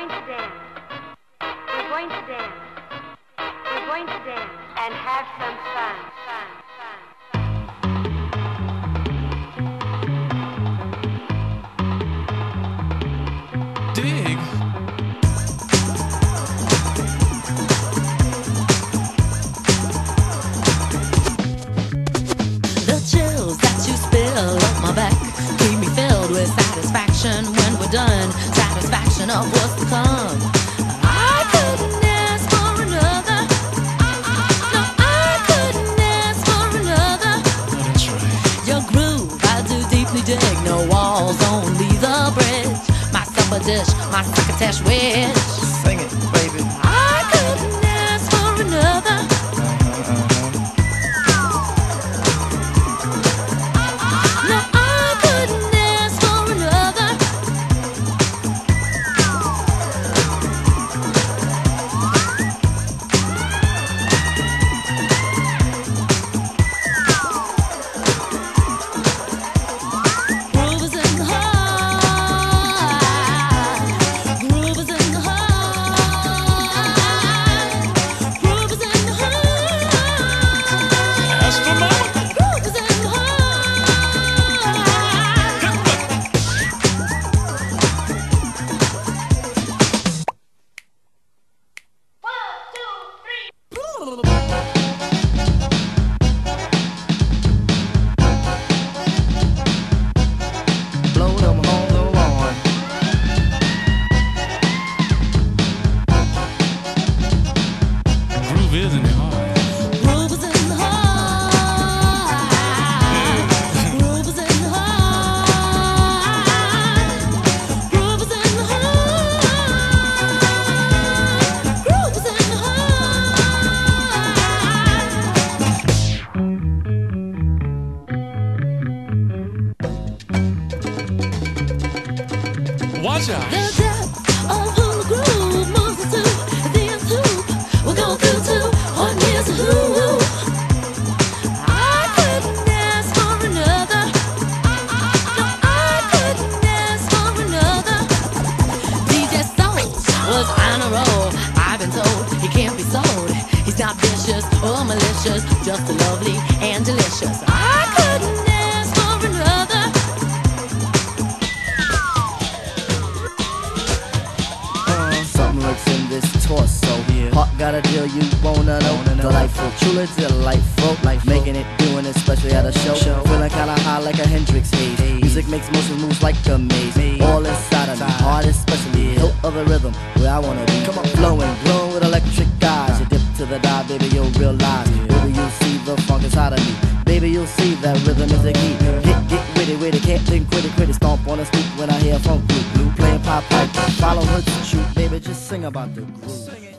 going to dance. We're going to dance. We're going to dance and have some fun. Dig. The chills that you spill up my back keep me filled with satisfaction when we're done. Satisfaction of what's to come. I couldn't ask for another. No, I couldn't ask for another. That's right. Your groove, I do deeply dig. No walls, only the bridge. My supper dish, my succotash wish. Sing it, baby. I couldn't ask for another. No, I couldn't ask for another. Groove is in the heart. Groove is in the heart. Groove is in the heart. That's the mama. Groove is in the heart. Blow them on the lawn. Groove is in the heart. Groove is in the heart. Groove is in the heart. Groove is in the heart. Groove is in the Watch out. The depth of who the groove moves us to the end hoop. We'll go through to on years of who. I couldn't ask for another. No, I couldn't ask for another. DJ Soul was on a roll. I've been told he can't be sold. He's not vicious or malicious, just lovely and delicious. I couldn't ask for another. Something lurks in this torso. Heart got a deal you wanna know. Delightful, truly delightful. Making it, doing it, especially at a show. Feeling kinda high like a Hendrix haze. Music makes motion moves like a maze. All inside of me, heart especially. Hilt of the rhythm, where I wanna be. Come on, flowing, glowing with electric eyes. You dip to the dive, baby, you'll realize. Baby, you'll see the funk inside of me. Baby, you'll see that rhythm is a key. Get with it, can't think, quit it. Stomp on the stoop when I hear funk blue. Playing pop pipe, follow her to shoot. Baby, just sing about the groove.